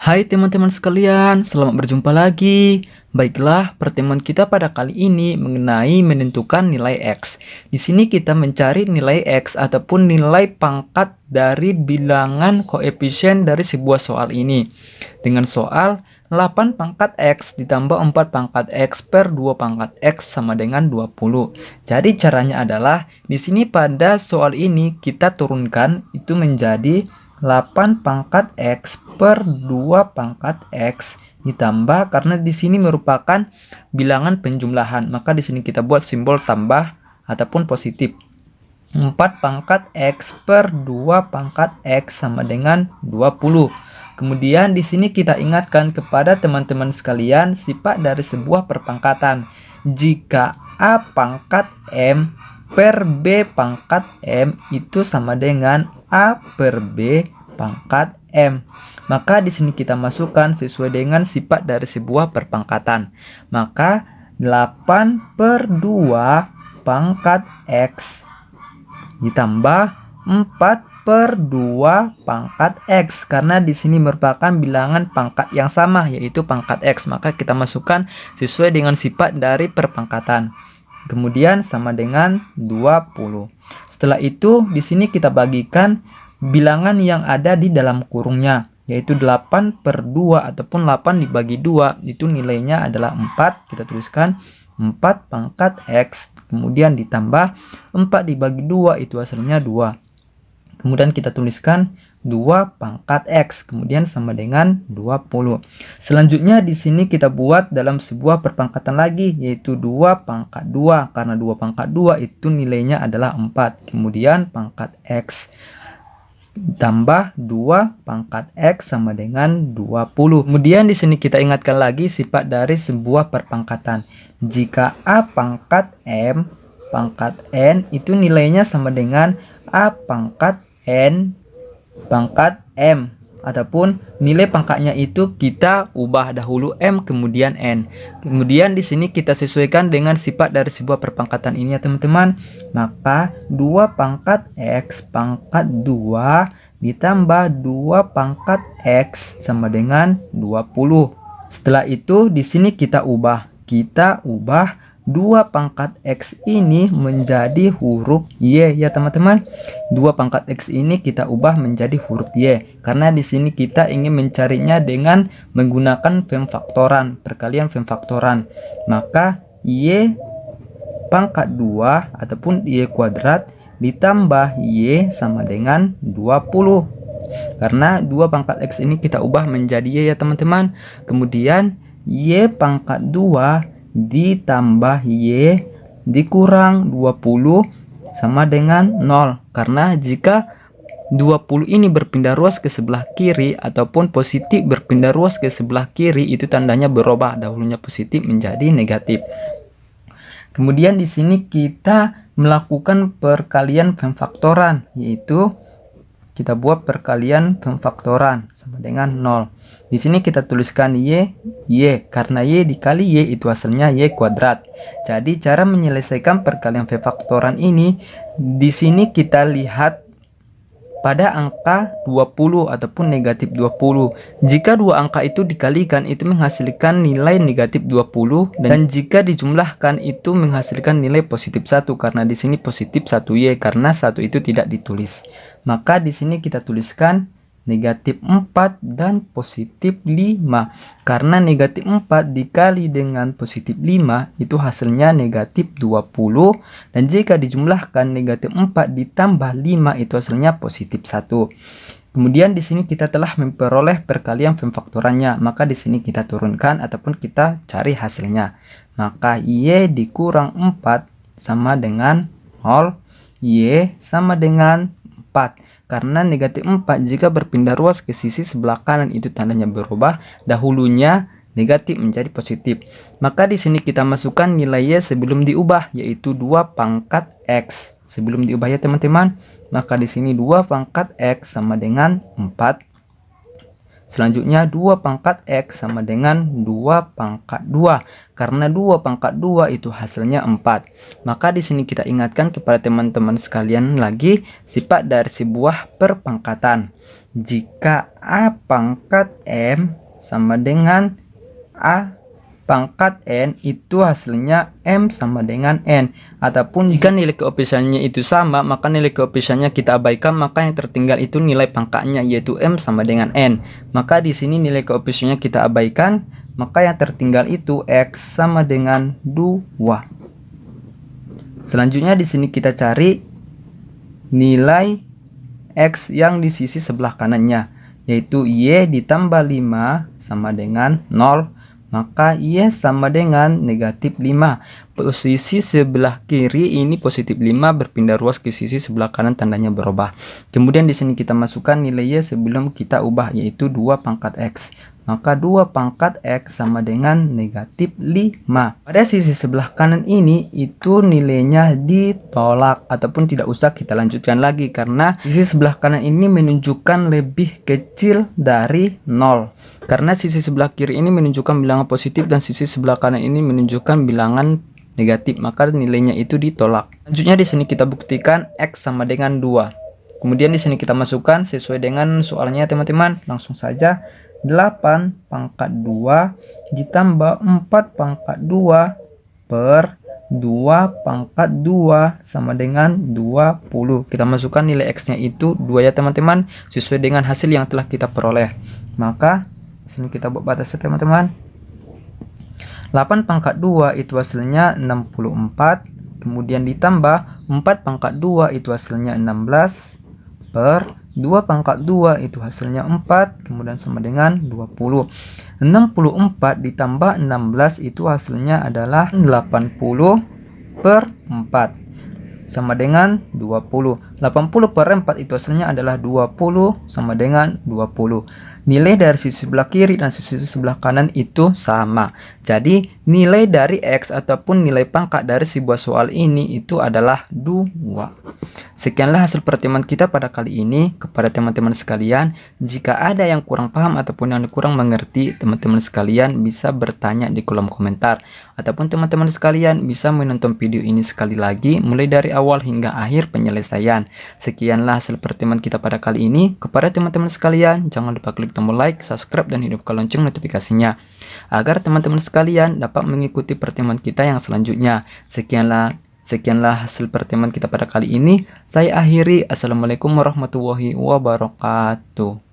Hai teman-teman sekalian, selamat berjumpa lagi. Baiklah, pertemuan kita pada kali ini mengenai menentukan nilai X. Di sini kita mencari nilai X ataupun nilai pangkat dari bilangan koefisien dari sebuah soal ini. Dengan soal 8 pangkat X ditambah 4 pangkat X per 2 pangkat X sama dengan 20. Jadi caranya adalah di sini pada soal ini kita turunkan itu menjadi 8 pangkat X per 2 pangkat X ditambah, karena di sini merupakan bilangan penjumlahan, maka di sini kita buat simbol tambah ataupun positif. 4 pangkat X per 2 pangkat X sama dengan 20. Kemudian di sini kita ingatkan kepada teman-teman sekalian sifat dari sebuah perpangkatan. Jika A pangkat M per B pangkat M itu sama dengan A per B pangkat M. Maka di sini kita masukkan sesuai dengan sifat dari sebuah perpangkatan. Maka 8 per 2 pangkat X ditambah 4 per 2 pangkat X. Karena di sini merupakan bilangan pangkat yang sama, yaitu pangkat X. Maka kita masukkan sesuai dengan sifat dari perpangkatan. Kemudian sama dengan 20. Setelah itu di sini kita bagikan bilangan yang ada di dalam kurungnya, yaitu 8 per 2 ataupun 8 dibagi 2 itu nilainya adalah 4. Kita tuliskan 4 pangkat X, kemudian ditambah 4 dibagi 2 itu hasilnya 2. Kemudian kita tuliskan 2 pangkat X, kemudian sama dengan 20. Selanjutnya di sini kita buat dalam sebuah perpangkatan lagi, yaitu 2 pangkat 2. Karena 2 pangkat 2 itu nilainya adalah 4. Kemudian pangkat X tambah 2 pangkat X sama dengan 20. Kemudian di sini kita ingatkan lagi sifat dari sebuah perpangkatan. Jika A pangkat M pangkat N itu nilainya sama dengan A pangkat N pangkat M, ataupun nilai pangkatnya itu kita ubah dahulu M kemudian N. Kemudian di sini kita sesuaikan dengan sifat dari sebuah perpangkatan ini ya teman-teman. Maka 2 pangkat X pangkat 2 ditambah 2 pangkat X sama dengan 20. Setelah itu di sini kita ubah 2 pangkat X ini menjadi huruf Y ya teman-teman. 2 pangkat X ini kita ubah menjadi huruf Y karena di sini kita ingin mencarinya dengan menggunakan pemfaktoran, perkalian pemfaktoran. Maka Y pangkat 2 ataupun Y kuadrat ditambah Y sama dengan 20. Karena 2 pangkat X ini kita ubah menjadi Y ya teman-teman. Kemudian Y pangkat 2 ditambah Y dikurang 20 sama dengan 0. Karena jika 20 ini berpindah ruas ke sebelah kiri ataupun positif berpindah ruas ke sebelah kiri, itu tandanya berubah, dahulunya positif menjadi negatif. Kemudian di sini kita melakukan perkalian pemfaktoran, yaitu kita buat perkalian pemfaktoran sama dengan 0. Di sini kita tuliskan Y, karena Y dikali Y itu hasilnya Y kuadrat. Jadi cara menyelesaikan perkalian pemfaktoran ini, di sini kita lihat pada angka 20 ataupun negatif 20. Jika dua angka itu dikalikan itu menghasilkan nilai negatif 20, dan jika dijumlahkan itu menghasilkan nilai positif 1 karena di sini positif 1Y karena 1 itu tidak ditulis. Maka di sini kita tuliskan negatif 4 dan positif 5. Karena negatif 4 dikali dengan positif 5 itu hasilnya negatif 20. Dan jika dijumlahkan negatif 4 ditambah 5 itu hasilnya positif 1. Kemudian di sini kita telah memperoleh perkalian pemfaktorannya. Maka di sini kita turunkan ataupun kita cari hasilnya. Maka Y dikurang 4 sama dengan 0. Y sama dengan 4. Karena negatif 4 jika berpindah ruas ke sisi sebelah kanan itu tandanya berubah, dahulunya negatif menjadi positif. Maka di sini kita masukkan nilai Y sebelum diubah, yaitu 2 pangkat X. Sebelum diubah ya teman-teman. Maka di sini 2 pangkat X sama dengan 4. Selanjutnya 2 pangkat X sama dengan 2 pangkat 2. Karena 2 pangkat 2 itu hasilnya 4. Maka di sini kita ingatkan kepada teman-teman sekalian lagi sifat dari sebuah perpangkatan. jika A pangkat M sama dengan A pangkat N, itu hasilnya M sama dengan N. Ataupun jika nilai koefisiennya itu sama, maka nilai koefisiennya kita abaikan, maka yang tertinggal itu nilai pangkatnya, yaitu M sama dengan N. Maka di sini nilai koefisiennya kita abaikan, maka yang tertinggal itu X sama dengan 2. Selanjutnya di sini kita cari nilai X yang di sisi sebelah kanannya, yaitu Y ditambah 5 sama dengan 0. Maka Y sama dengan negatif 5. Posisi sebelah kiri ini positif 5 berpindah ruas ke sisi sebelah kanan, tandanya berubah. Kemudian di sini kita masukkan nilai Y sebelum kita ubah, yaitu 2 pangkat X. Maka 2 pangkat X sama dengan negatif 5. Pada sisi sebelah kanan ini itu nilainya ditolak ataupun tidak usah kita lanjutkan lagi, karena sisi sebelah kanan ini menunjukkan lebih kecil dari 0. Karena sisi sebelah kiri ini menunjukkan bilangan positif dan sisi sebelah kanan ini menunjukkan bilangan negatif, maka nilainya itu ditolak. Selanjutnya di sini kita buktikan X sama dengan 2. Kemudian di sini kita masukkan sesuai dengan soalnya teman-teman. Langsung saja 8 pangkat 2 ditambah 4 pangkat 2 per 2 pangkat 2 sama dengan 20. Kita masukkan nilai X-nya itu 2 ya teman-teman, sesuai dengan hasil yang telah kita peroleh. Maka sini kita buat batasnya teman-teman. 8 pangkat 2 itu hasilnya 64. Kemudian ditambah 4 pangkat 2 itu hasilnya 16 per 2 pangkat 2 itu hasilnya 4, kemudian sama dengan 20. 64 ditambah 16 itu hasilnya adalah 80 per 4 sama dengan 20. 80 per 4 itu hasilnya adalah 20 sama dengan 20. Nilai dari sisi sebelah kiri dan sisi sebelah kanan itu sama. Jadi nilai dari X ataupun nilai pangkat dari sebuah soal ini itu adalah 2. Sekianlah hasil pertemuan kita pada kali ini. Kepada teman-teman sekalian, jika ada yang kurang paham ataupun yang kurang mengerti, teman-teman sekalian bisa bertanya di kolom komentar. Ataupun teman-teman sekalian bisa menonton video ini sekali lagi mulai dari awal hingga akhir penyelesaian. Sekianlah hasil pertemuan kita pada kali ini. Kepada teman-teman sekalian, jangan lupa klik tombol like, subscribe, dan hidupkan lonceng notifikasinya agar teman-teman sekalian dapat mengikuti pertemuan kita yang selanjutnya. Sekianlah hasil pertemuan kita pada kali ini. Saya akhiri. Assalamualaikum warahmatullahi wabarakatuh.